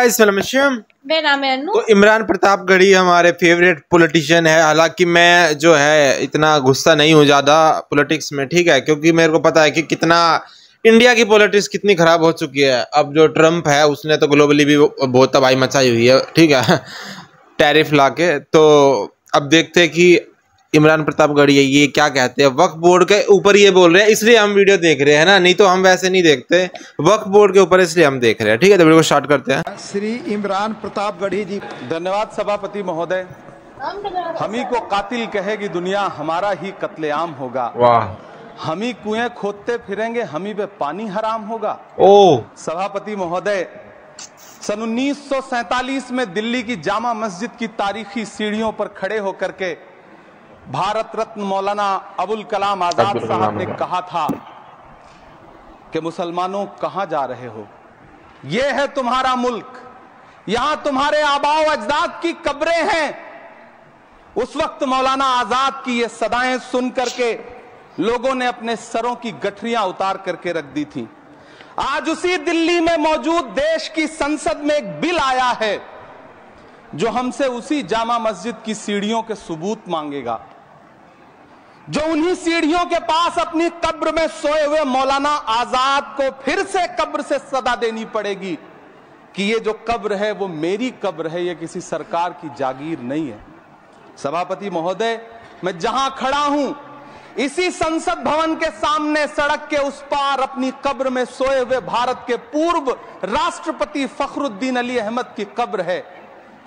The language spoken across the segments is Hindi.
गाइस, मेरा नाम है अनु। तो इमरान प्रतापगढ़ी हमारे फेवरेट पॉलिटिशियन है। हालांकि मैं जो है इतना गुस्सा नहीं हूँ ज़्यादा पॉलिटिक्स में, ठीक है, क्योंकि मेरे को पता है कि कितना इंडिया की पॉलिटिक्स कितनी खराब हो चुकी है। अब जो ट्रम्प है उसने तो ग्लोबली भी बहुत तबाही मचाई हुई है, ठीक है, टैरिफ लाके। तो अब देखते हैं कि इमरान प्रतापगढ़ी ये क्या कहते हैं। वक्फ बोर्ड के ऊपर ये बोल रहे हैं, इसलिए हम वीडियो देख रहे हैं ना, नहीं तो हम वैसे नहीं देखते। वक्फ बोर्ड के ऊपर इसलिए हम देख रहे हैं, ठीक है। तो वीडियो को स्टार्ट करते हैं। श्री इमरान प्रतापगढ़ी जी। धन्यवाद सभापति महोदय। हम ही को कातिल कहेगी दुनिया, हमारा ही कत्लेआम होगा। वाह। हम ही कुएं खोदते फिरेंगे, हम ही पे पानी हराम होगा। ओ सभापति महोदय, सन 1947 में दिल्ली की जामा मस्जिद की तारीखी सीढ़ियों पर खड़े होकर के भारत रत्न मौलाना अबुल कलाम आजाद साहब ने कहा था कि मुसलमानों कहां जा रहे हो, ये है तुम्हारा मुल्क, यहां तुम्हारे आबाओ अजदाद की कब्रें हैं। उस वक्त मौलाना आजाद की ये सदाएं सुन करके लोगों ने अपने सरों की गठरियां उतार करके रख दी थी। आज उसी दिल्ली में मौजूद देश की संसद में एक बिल आया है जो हमसे उसी जामा मस्जिद की सीढ़ियों के सबूत मांगेगा, जो उन्हीं सीढ़ियों के पास अपनी कब्र में सोए हुए मौलाना आजाद को फिर से कब्र से सदा देनी पड़ेगी कि ये जो कब्र है वो मेरी कब्र है, ये किसी सरकार की जागीर नहीं है। सभापति महोदय, मैं जहां खड़ा हूं इसी संसद भवन के सामने सड़क के उस पार अपनी कब्र में सोए हुए भारत के पूर्व राष्ट्रपति फखरुद्दीन अली अहमद की कब्र है।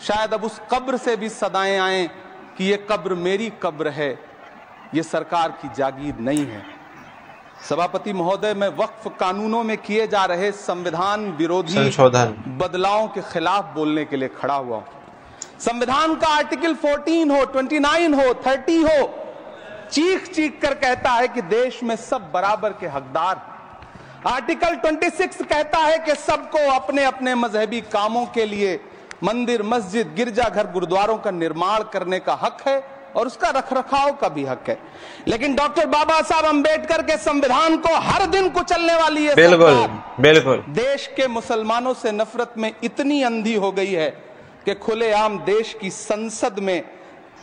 शायद अब उस कब्र से भी सदाएं आए कि ये कब्र मेरी कब्र है, ये सरकार की जागीर नहीं है। सभापति महोदय, मैं वक्फ कानूनों में किए जा रहे संविधान विरोधी संशोधन बदलावों के खिलाफ बोलने के लिए खड़ा हुआ हूं। संविधान का आर्टिकल 14 हो, 29 हो, 30 हो, चीख चीख कर कहता है कि देश में सब बराबर के हकदार। आर्टिकल 26 कहता है कि सबको अपने अपने मजहबी कामों के लिए मंदिर, मस्जिद, गिरजाघर, गुरुद्वारों का निर्माण करने का हक है और उसका रखरखाव का भी हक है। लेकिन डॉक्टर बाबा साहब अंबेडकर के संविधान को हर दिन कुचलने वाली है बिल्कुल देश के मुसलमानों से नफरत में इतनी अंधी हो गई है कि खुलेआम देश की संसद में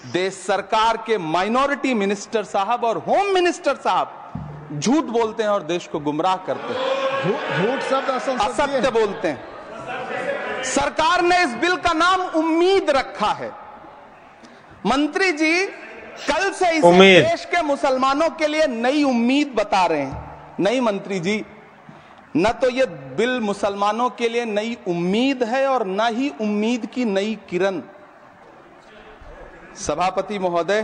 देश सरकार के माइनॉरिटी मिनिस्टर साहब और होम मिनिस्टर साहब झूठ बोलते हैं और देश को गुमराह करते हैं, झूठ शब्द असत्य बोलते हैं। सरकार ने इस बिल का नाम उम्मीद रखा है। मंत्री जी कल से इस देश के मुसलमानों के लिए नई उम्मीद बता रहे हैं। नहीं मंत्री जी, न तो ये बिल मुसलमानों के लिए नई उम्मीद है और न ही उम्मीद की नई किरण। सभापति महोदय,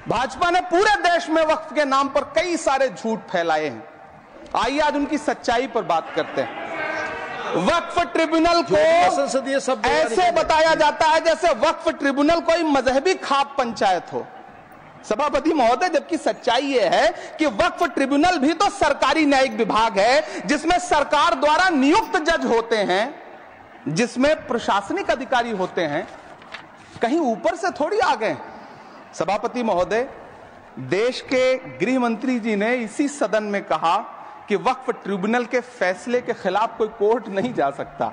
भाजपा ने पूरे देश में वक्फ के नाम पर कई सारे झूठ फैलाए हैं। आइए आज उनकी सच्चाई पर बात करते हैं। वक्फ ट्रिब्यूनल को ऐसे बताया जाता है जैसे वक्फ ट्रिब्यूनल कोई मजहबी खाप पंचायत हो। सभापति महोदय, जबकि सच्चाई यह है कि वक्फ ट्रिब्यूनल भी तो सरकारी न्यायिक विभाग है जिसमें सरकार द्वारा नियुक्त जज होते हैं, जिसमें प्रशासनिक अधिकारी होते हैं, कहीं ऊपर से थोड़ी आ गए। सभापति महोदय, देश के गृह मंत्री जी ने इसी सदन में कहा कि वक्फ ट्रिब्यूनल के फैसले के खिलाफ कोई कोर्ट नहीं जा सकता,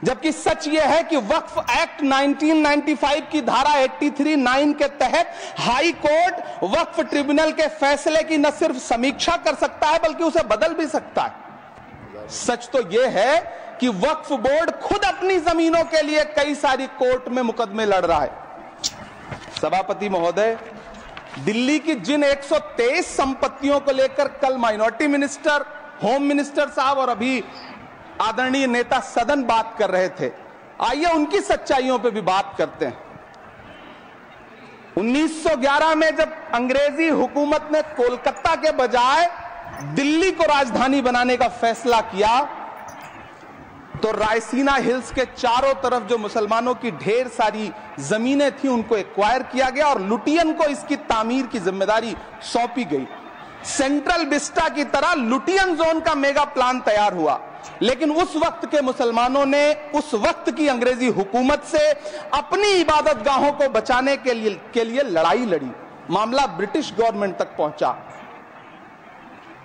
जबकि सच यह है कि वक्फ एक्ट 1995 की धारा 83(9) के तहत हाई कोर्ट वक्फ ट्रिब्यूनल के फैसले की न सिर्फ समीक्षा कर सकता है बल्कि उसे बदल भी सकता है। सच तो यह है कि वक्फ बोर्ड खुद अपनी जमीनों के लिए कई सारी कोर्ट में मुकदमे लड़ रहा है। सभापति महोदय, दिल्ली की जिन 123 संपत्तियों को लेकर कल माइनॉरिटी मिनिस्टर, होम मिनिस्टर साहब और अभी आदरणीय नेता सदन बात कर रहे थे, आइए उनकी सच्चाइयों पे भी बात करते हैं। 1911 में जब अंग्रेजी हुकूमत ने कोलकाता के बजाय दिल्ली को राजधानी बनाने का फैसला किया तो रायसीना हिल्स के चारों तरफ जो मुसलमानों की ढेर सारी जमीनें थी उनको एक्वायर किया गया और लुटियन को इसकी तामीर की जिम्मेदारी सौंपी गई। सेंट्रल विस्टा की तरह लुटियन जोन का मेगा प्लान तैयार हुआ, लेकिन उस वक्त के मुसलमानों ने उस वक्त की अंग्रेजी हुकूमत से अपनी इबादत गाहों को बचाने के लिए लड़ाई लड़ी। मामला ब्रिटिश गवर्नमेंट तक पहुंचा।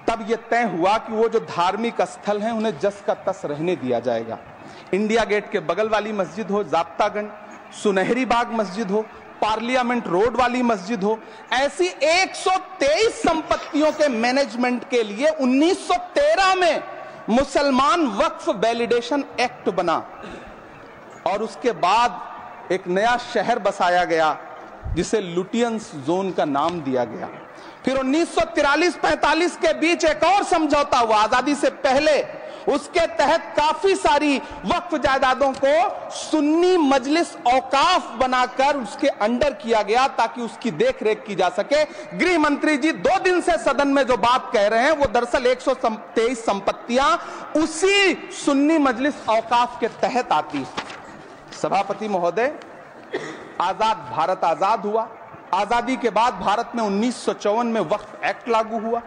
तब यह तय हुआ कि वो जो धार्मिक स्थल हैं उन्हें जस का तस रहने दिया जाएगा। इंडिया गेट के बगल वाली मस्जिद हो, जाब्तागंज, सुनहरी बाग मस्जिद हो, पार्लियामेंट रोड वाली मस्जिद हो, ऐसी 123 संपत्तियों के मैनेजमेंट के लिए 1913 में मुसलमान वक्फ वैलिडेशन एक्ट बना और उसके बाद एक नया शहर बसाया गया जिसे लुटियंस जोन का नाम दिया गया। फिर 1943-45 के बीच एक और समझौता हुआ आजादी से पहले, उसके तहत काफी सारी वक्फ जायदादों को सुन्नी मजलिस औकाफ बनाकर उसके अंडर किया गया ताकि उसकी देखरेख की जा सके। गृह मंत्री जी 2 दिन से सदन में जो बात कह रहे हैं वो दरअसल 123 संपत्तियां उसी सुन्नी मजलिस औकाफ के तहत आती। सभापति महोदय, आजाद भारत आजाद हुआ। आजादी के बाद भारत में 1954 में वक्फ एक्ट लागू हुआ,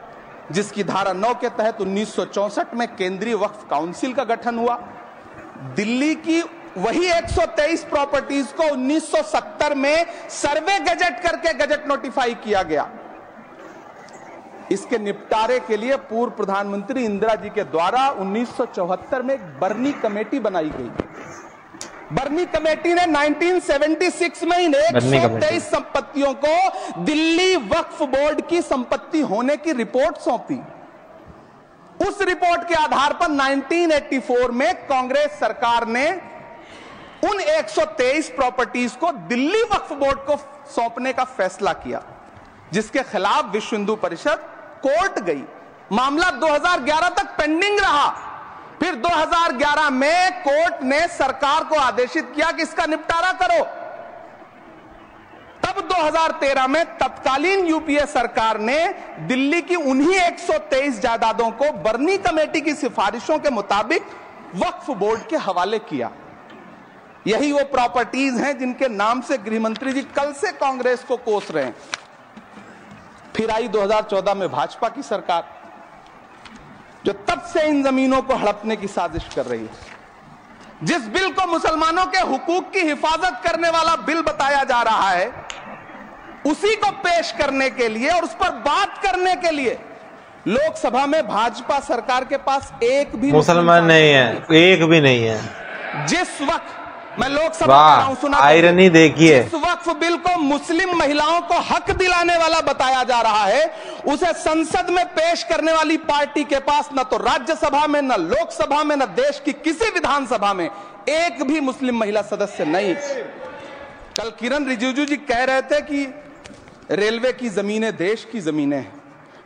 जिसकी धारा 9 के तहत 1964 में केंद्रीय वक्फ काउंसिल का गठन हुआ। दिल्ली की वही 123 प्रॉपर्टीज को 1970 में सर्वे गजट करके गजट नोटिफाई किया गया। इसके निपटारे के लिए पूर्व प्रधानमंत्री इंदिरा जी के द्वारा 1974 में एक बर्नी कमेटी बनाई गई। बर्नी कमेटी ने 1976 में इन 123 संपत्तियों को दिल्ली वक्फ बोर्ड की संपत्ति होने की रिपोर्ट सौंपी। उस रिपोर्ट के आधार पर 1984 में कांग्रेस सरकार ने उन 123 प्रॉपर्टीज को दिल्ली वक्फ बोर्ड को सौंपने का फैसला किया, जिसके खिलाफ विश्व हिंदू परिषद कोर्ट गई। मामला 2011 तक पेंडिंग रहा। फिर 2011 में कोर्ट ने सरकार को आदेशित किया कि इसका निपटारा करो। तब 2013 में तत्कालीन यूपीए सरकार ने दिल्ली की उन्हीं 123 जायदादों को बर्नी कमेटी की सिफारिशों के मुताबिक वक्फ बोर्ड के हवाले किया। यही वो प्रॉपर्टीज हैं जिनके नाम से गृह मंत्री जी कल से कांग्रेस को कोस रहे हैं। फिर आई 2014 में भाजपा की सरकार, जो तब से इन जमीनों को हड़पने की साजिश कर रही है। जिस बिल को मुसलमानों के हुकूक की हिफाजत करने वाला बिल बताया जा रहा है, उसी को पेश करने के लिए और उस पर बात करने के लिए लोकसभा में भाजपा सरकार के पास एक भी मुसलमान नहीं है, एक भी नहीं है। जिस वक्त मैं लोकसभा कर रहा हूं, सुना आयरनी देखिए, इस वक्फ बिल को मुस्लिम महिलाओं को हक दिलाने वाला बताया जा रहा है, उसे संसद में पेश करने वाली पार्टी के पास न तो राज्यसभा में, न लोकसभा में, न देश की किसी विधानसभा में एक भी मुस्लिम महिला सदस्य नहीं। कल किरण रिजिजू जी कह रहे थे कि रेलवे की जमीनें देश की जमीनें हैं,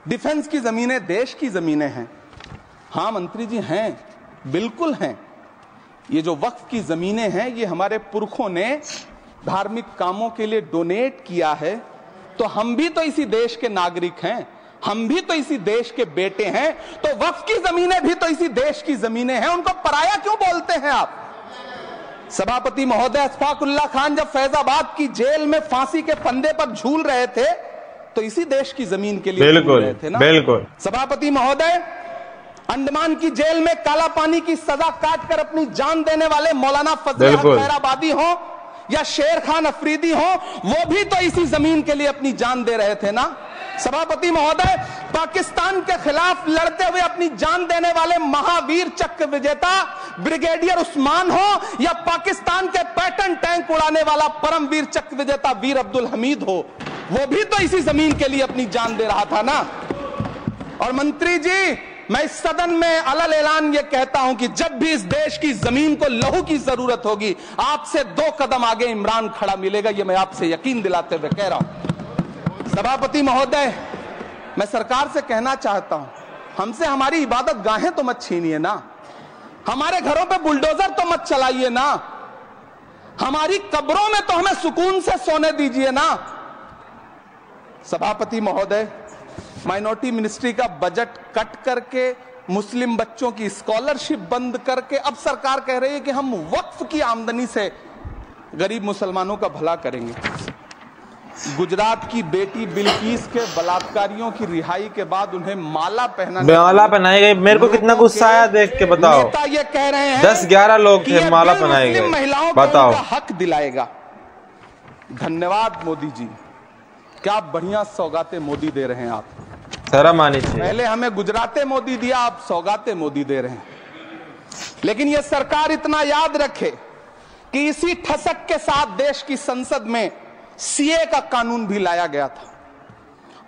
डिफेंस की जमीनें देश की जमीनें हैं। हां मंत्री जी हैं, बिल्कुल हैं। ये जो वक्फ की जमीनें हैं, ये हमारे पुरखों ने धार्मिक कामों के लिए डोनेट किया है, तो हम भी तो इसी देश के नागरिक हैं, हम भी तो इसी देश के बेटे हैं, तो वक्फ की जमीनें भी तो इसी देश की जमीनें हैं। उनको पराया क्यों बोलते हैं आप? सभापति महोदय, अशफाकुल्लाह खान जब फैजाबाद की जेल में फांसी के फंदे पर झूल रहे थे, तो इसी देश की जमीन के लिए झूल रहे थे ना। बिल्कुल। सभापति महोदय, अंडमान की जेल में काला पानी की सजा काटकर अपनी जान देने वाले मौलाना फजल हक खैराबादी हो या शेर खान अफरीदी हो, वो भी तो इसी जमीन के लिए अपनी जान दे रहे थे ना। सभापति महोदय, पाकिस्तान के खिलाफ लड़ते हुए अपनी जान देने वाले महावीर चक्र विजेता ब्रिगेडियर उस्मान हो या पाकिस्तान के पैटर्न टैंक उड़ाने वाला परमवीर चक्र विजेता वीर अब्दुल हमीद हो, वो भी तो इसी जमीन के लिए अपनी जान दे रहा था ना। और मंत्री जी, मैं इस सदन में अलल ऐलान ये कहता हूं कि जब भी इस देश की जमीन को लहू की जरूरत होगी, आपसे 2 कदम आगे इमरान खड़ा मिलेगा, ये मैं आपसे यकीन दिलाते हुए कह रहा हूं। सभापति महोदय, मैं सरकार से कहना चाहता हूं, हमसे हमारी इबादत गाहें तो मत छीनिए ना, हमारे घरों पे बुलडोजर तो मत चलाइए ना, हमारी कब्रों में तो हमें सुकून से सोने दीजिए ना। सभापति महोदय, माइनॉरिटी मिनिस्ट्री का बजट कट करके मुस्लिम बच्चों की स्कॉलरशिप बंद करके अब सरकार कह रही है कि हम वक्फ की आमदनी से गरीब मुसलमानों का भला करेंगे। गुजरात की बेटी बिल्किस के बलात्कारियों की रिहाई के बाद उन्हें माला पहनाई गई। मेरे को कितना गुस्सा आया देख के, बताओ। नेता ये कह रहे हैं 10-11 लोग थे, माला पहनाई गई। महिलाओं को उनका हक दिलाएगा। धन्यवाद मोदी जी, क्या बढ़िया सौगातें मोदी दे रहे हैं आप। शर्म आनी चाहिए। पहले हमें गुजराते मोदी दिया, आप सौगाते मोदी दे रहे हैं। लेकिन यह सरकार इतना याद रखे कि इसी ठसक के साथ देश की संसद में सीए का कानून भी लाया गया था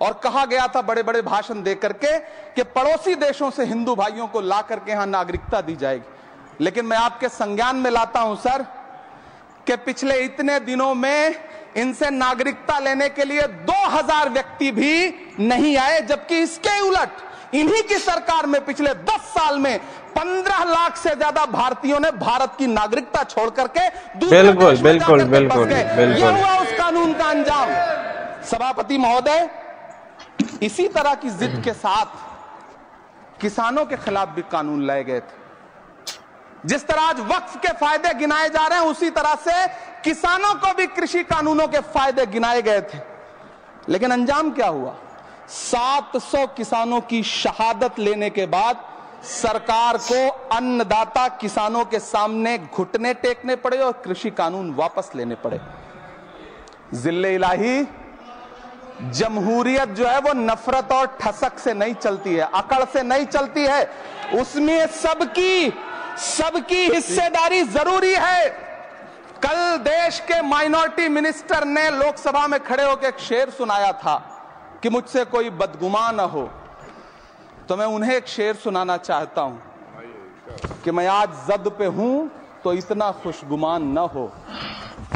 और कहा गया था बड़े बड़े भाषण देकर के कि पड़ोसी देशों से हिंदू भाइयों को ला करके यहां नागरिकता दी जाएगी। लेकिन मैं आपके संज्ञान में लाता हूं सर कि पिछले इतने दिनों में इनसे नागरिकता लेने के लिए 2000 व्यक्ति भी नहीं आए, जबकि इसके उलट इन्हीं की सरकार में पिछले 10 साल में 15 लाख से ज्यादा भारतीयों ने भारत की नागरिकता छोड़ करके दूसरे देश में जाकर के बस गए। यह हुआ उस कानून का अंजाम। सभापति महोदय, इसी तरह की जिद के साथ किसानों के खिलाफ भी कानून लाए गए थे। जिस तरह आज वक्फ के फायदे गिनाए जा रहे हैं, उसी तरह से किसानों को भी कृषि कानूनों के फायदे गिनाए गए थे। लेकिन अंजाम क्या हुआ? 700 किसानों की शहादत लेने के बाद सरकार को अन्नदाता किसानों के सामने घुटने टेकने पड़े और कृषि कानून वापस लेने पड़े। जिल्ले इलाही, जमहूरियत जो है वो नफरत और ठसक से नहीं चलती है, अकड़ से नहीं चलती है, उसमें सबकी हिस्सेदारी जरूरी है। कल देश के माइनॉरिटी मिनिस्टर ने लोकसभा में खड़े होकर एक शेर सुनाया था कि मुझसे कोई बदगुमान न हो, तो मैं उन्हें एक शेर सुनाना चाहता हूं कि मैं आज जद पे हूं तो इतना खुशगुमान न हो,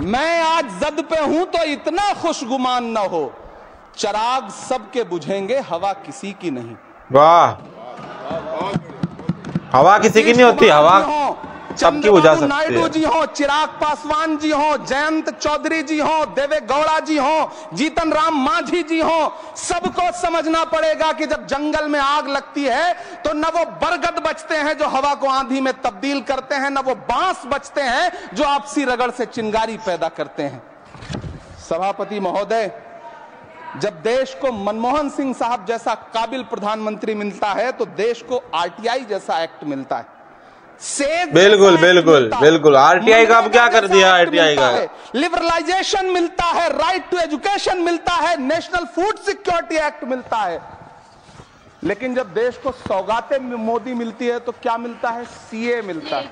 मैं आज जद पे हूं तो इतना खुशगुमान न हो, चराग सबके बुझेंगे हवा किसी की नहीं। वाह, हवा किसी की नहीं होती, हवा सबकी बुझा सकती है। नायडू जी हो, चिराग पासवान जी हो, जयंत चौधरी जी हो, देवे गौड़ा जी हो, जीतन राम मांझी जी हो, सबको समझना पड़ेगा कि जब जंगल में आग लगती है तो न वो बरगद बचते हैं जो हवा को आंधी में तब्दील करते हैं, न वो बांस बचते हैं जो आपसी रगड़ से चिंगारी पैदा करते हैं। सभापति महोदय, जब देश को मनमोहन सिंह साहब जैसा काबिल प्रधानमंत्री मिलता है तो देश को आरटीआई जैसा एक्ट मिलता है। बिल्कुल बिल्कुल बिल्कुल, आरटीआई का अब क्या कर दिया? आरटीआई का लिबरलाइजेशन मिलता है, राइट टू एजुकेशन मिलता है, नेशनल फूड सिक्योरिटी एक्ट मिलता है। लेकिन जब देश को सौगातें मोदी मिलती है तो क्या मिलता है? सीए मिलता है,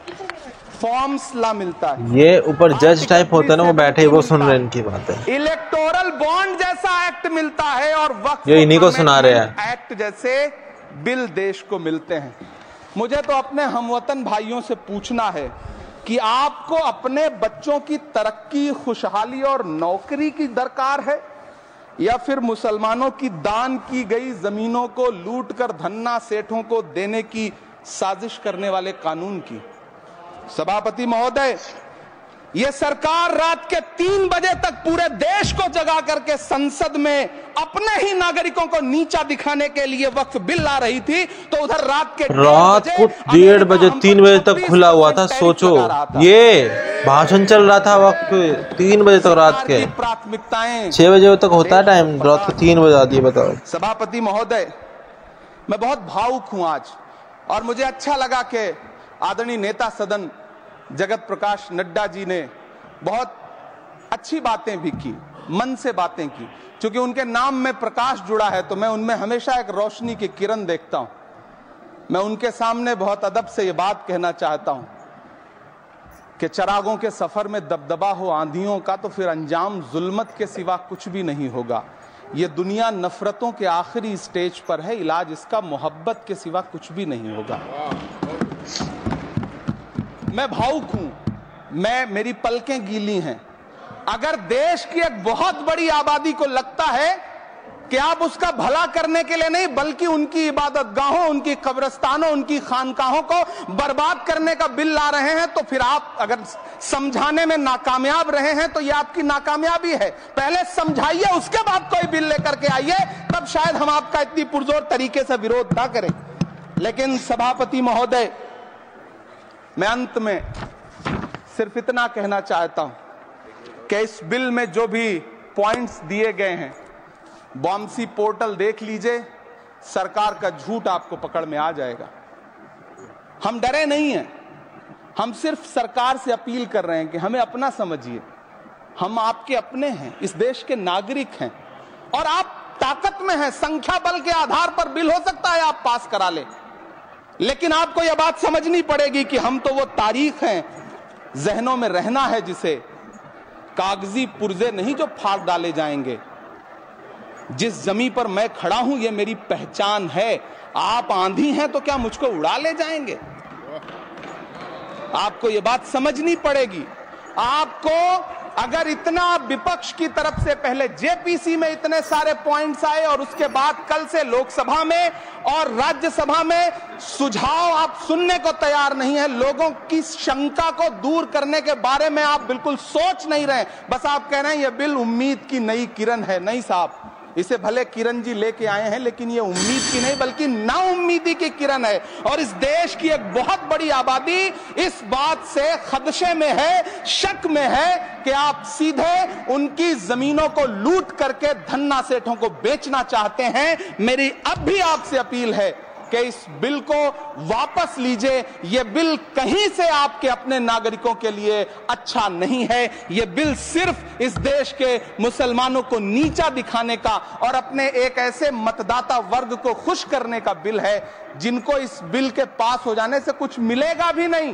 फॉर्म्स ला मिलता है। ये ऊपर जज टाइप होता है ना, वो बैठे वो सुन रहे हैं इनकी बातें। इलेक्टोरल बॉन्ड जैसा एक्ट मिलता है और वक्त ये इन्हीं को सुना रहे हैं। एक्ट जैसे बिल देश को मिलते हैं। मुझे तो अपने हमवतन भाइयों से पूछना है कि आपको अपने बच्चों की तरक्की, खुशहाली और नौकरी की दरकार है या फिर मुसलमानों की दान की गई जमीनों को लूटकर धन्ना सेठों को देने की साजिश करने वाले कानून की? सभापति महोदय, यह सरकार रात के 3 बजे तक पूरे देश को जगा करके संसद में अपने ही नागरिकों को नीचा दिखाने के लिए वक्फ बिल ला रही थी, तो उधर रात को 1:30 बजे 3 बजे तक खुला हुआ था। सोचो, ये भाषण चल रहा था वक्त 3 बजे तक, रात के प्राथमिकताएं 6 बजे तक होता है टाइम, रात को 3 बजे आती है। बताओ सभापति महोदय, मैं बहुत भावुक हूं आज, और मुझे अच्छा लगा कि आदरणीय नेता सदन जगत प्रकाश नड्डा जी ने बहुत अच्छी बातें भी की, मन से बातें की। क्योंकि उनके नाम में प्रकाश जुड़ा है तो मैं उनमें हमेशा एक रोशनी की किरण देखता हूं। मैं उनके सामने बहुत अदब से ये बात कहना चाहता हूं कि चरागों के सफर में दबदबा हो आंधियों का तो फिर अंजाम जुल्मत के सिवा कुछ भी नहीं होगा। ये दुनिया नफरतों के आखिरी स्टेज पर है, इलाज इसका मोहब्बत के सिवा कुछ भी नहीं होगा। मैं भावुक हूं, मेरी पलकें गीली हैं। अगर देश की एक बहुत बड़ी आबादी को लगता है कि आप उसका भला करने के लिए नहीं बल्कि उनकी इबादतगाहों, उनकी कब्रिस्तानों, उनकी खानकाहों को बर्बाद करने का बिल ला रहे हैं, तो फिर आप अगर समझाने में नाकामयाब रहे हैं तो यह आपकी नाकामयाबी है। पहले समझाइए, उसके बाद कोई बिल लेकर के आइए, तब शायद हम आपका इतनी पुरजोर तरीके से विरोध ना करें। लेकिन सभापति महोदय, मैं अंत में सिर्फ इतना कहना चाहता हूं कि इस बिल में जो भी पॉइंट्स दिए गए हैं, बॉम्सी पोर्टल देख लीजिए, सरकार का झूठ आपको पकड़ में आ जाएगा। हम डरे नहीं हैं, हम सिर्फ सरकार से अपील कर रहे हैं कि हमें अपना समझिए। हम आपके अपने हैं, इस देश के नागरिक हैं, और आप ताकत में हैं। संख्या बल के आधार पर बिल हो सकता है आप पास करा ले, लेकिन आपको यह बात समझनी पड़ेगी कि हम तो वो तारीख हैं, जहनों में रहना है जिसे, कागजी पुर्जे नहीं जो फाड़ डाले जाएंगे। जिस जमीन पर मैं खड़ा हूं ये मेरी पहचान है। आप आंधी हैं तो क्या मुझको उड़ा ले जाएंगे? आपको यह बात समझनी पड़ेगी। आपको अगर इतना विपक्ष की तरफ से पहले जेपीसी में इतने सारे पॉइंट्स आए और उसके बाद कल से लोकसभा में और राज्यसभा में सुझाव आप सुनने को तैयार नहीं है, लोगों की शंका को दूर करने के बारे में आप बिल्कुल सोच नहीं रहे, बस आप कह रहे हैं यह बिल उम्मीद की नई किरण है। नहीं साहब, इसे भले किरण जी लेके आए हैं लेकिन ये उम्मीद की नहीं बल्कि नाउम्मीदी की किरण है। और इस देश की एक बहुत बड़ी आबादी इस बात से खदशे में है, शक में है कि आप सीधे उनकी जमीनों को लूट करके धन्ना सेठों को बेचना चाहते हैं। मेरी अब भी आपसे अपील है कि इस बिल को वापस लीजिए। यह बिल कहीं से आपके अपने नागरिकों के लिए अच्छा नहीं है। यह बिल सिर्फ इस देश के मुसलमानों को नीचा दिखाने का और अपने एक ऐसे मतदाता वर्ग को खुश करने का बिल है जिनको इस बिल के पास हो जाने से कुछ मिलेगा भी नहीं,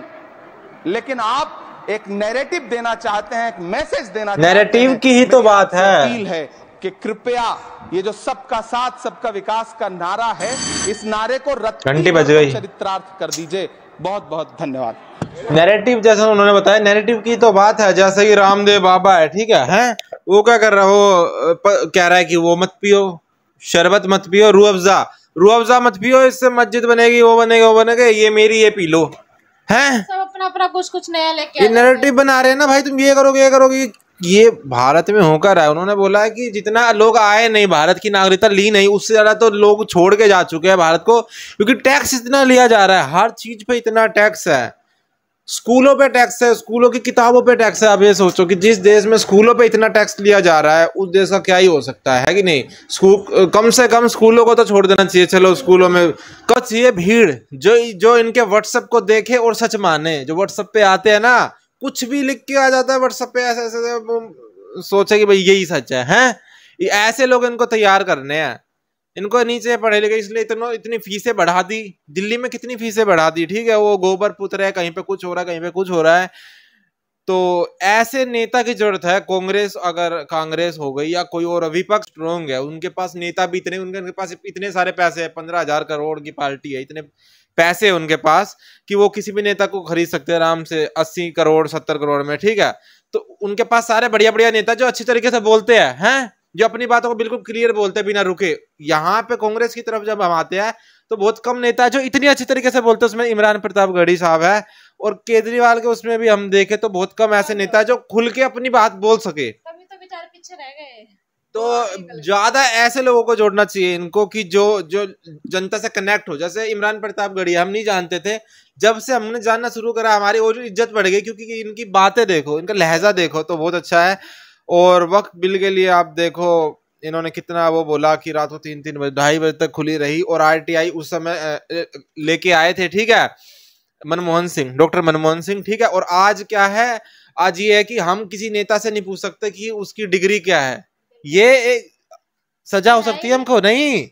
लेकिन आप एक नैरेटिव देना चाहते हैं, एक मैसेज देना चाहते हैं। नैरेटिव की ही तो बात है। अपील है कि कृपया ये जो सबका साथ सबका विकास का नारा है, इस नारे को घंटी बज गई, चरित्रार्थ कर दीजिए। बहुत बहुत धन्यवाद। नैरेटिव जैसा उन्होंने बताया, नैरेटिव की तो बात है। जैसे कि रामदेव बाबा है, ठीक है, हैं वो क्या कर रहा है, वो कह रहा है कि वो मत पियो, शरबत मत पियो, रूह अफ़ज़ा मत पियो, इससे मस्जिद बनेगी, वो बनेगा, वो बनेगा, ये मेरी ये पी लो। हैं सब अपना अपना कुछ नया लेके ये नैरेटिव बना रहे हैं ना भाई, तुम ये करोगे। ये भारत में होकर है। उन्होंने बोला है कि जितना लोग आए नहीं, भारत की नागरिकता ली नहीं, उससे ज्यादा तो लोग छोड़ के जा चुके हैं भारत को, क्योंकि टैक्स इतना लिया जा रहा है, हर चीज पे इतना टैक्स है। स्कूलों पे टैक्स है, स्कूलों की किताबों पे टैक्स है। आप ये सोचो कि जिस देश में स्कूलों पे इतना टैक्स लिया जा रहा है, उस देश का क्या ही हो सकता है कि नहीं। स्कूल कम से कम स्कूलों को तो छोड़ देना चाहिए। चलो स्कूलों में कब चाहिए भीड़, जो इनके व्हाट्सएप को देखे और सच माने। जो व्हाट्सएप पे आते हैं ना, कुछ भी लिख के आ जाता है व्हाट्सएप पे, ऐसे सोचे कि भाई यही सच है, हैं? ऐसे लोग इनको तैयार करने हैं। इनको नीचे पढ़े लिखे इसलिए इतनी फीसें बढ़ा दी। दिल्ली में कितनी फीसें बढ़ा दी, ठीक है, वो गोबर पुत रहे, कहीं पे कुछ हो रहा है, कहीं पे कुछ हो रहा है। तो ऐसे नेता की जरूरत है। अगर कांग्रेस हो गई या कोई और विपक्ष स्ट्रोंग है, उनके पास नेता भी इतने, उनके पास इतने सारे पैसे है, 15,000 करोड़ की पार्टी है, इतने पैसे उनके पास कि वो किसी भी नेता को खरीद सकते हैं आराम से 80 करोड़ 70 करोड़ में, ठीक है। तो उनके पास सारे बढ़िया बढ़िया नेता जो अच्छी तरीके से बोलते हैं, जो अपनी बातों को बिल्कुल क्लियर बोलते हैं बिना रुके। यहाँ पे कांग्रेस की तरफ जब हम आते हैं तो बहुत कम नेता जो इतनी अच्छी तरीके से बोलते हैं। उसमें इमरान प्रतापगढ़ी साहब है, और केजरीवाल के उसमें भी हम देखें तो बहुत कम ऐसे नेता जो खुल के अपनी बात बोल सके। तभी तो बेचारे पीछे रह गए। तो ज्यादा ऐसे लोगों को जोड़ना चाहिए इनको कि जो जनता से कनेक्ट हो। जैसे इमरान प्रतापगढ़ी हम नहीं जानते थे, जब से हमने जानना शुरू करा हमारी और इज्जत बढ़ गई, क्योंकि इनकी बातें देखो, इनका लहजा देखो तो बहुत अच्छा है। और वक्त बिल के लिए आप देखो इन्होंने कितना वो बोला कि रात को 3-3 बजे 2:30 बजे तक खुली रही, और आरटीआई उस समय लेके आए थे, ठीक है, डॉक्टर मनमोहन सिंह, ठीक है। और आज क्या है, आज ये है कि हम किसी नेता से नहीं पूछ सकते कि उसकी डिग्री क्या है। ये एक सजा हो सकती है हमको, नहीं,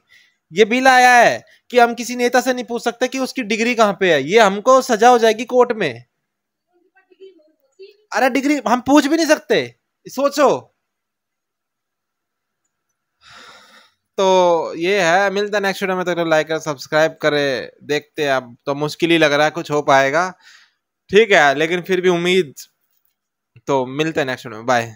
ये बिल आया है कि हम किसी नेता से नहीं पूछ सकते कि उसकी डिग्री कहाँ पे है। ये हमको सजा हो जाएगी कोर्ट में। अरे डिग्री हम पूछ भी नहीं सकते, सोचो। तो ये है, मिलता है नेक्स्ट वीडियो में। तो लाइक कर, सब्सक्राइब करे, देखते हैं। अब तो मुश्किल ही लग रहा है कुछ हो पाएगा, ठीक है, लेकिन फिर भी उम्मीद। तो मिलते हैं नेक्स्ट वीडियो में, बाय।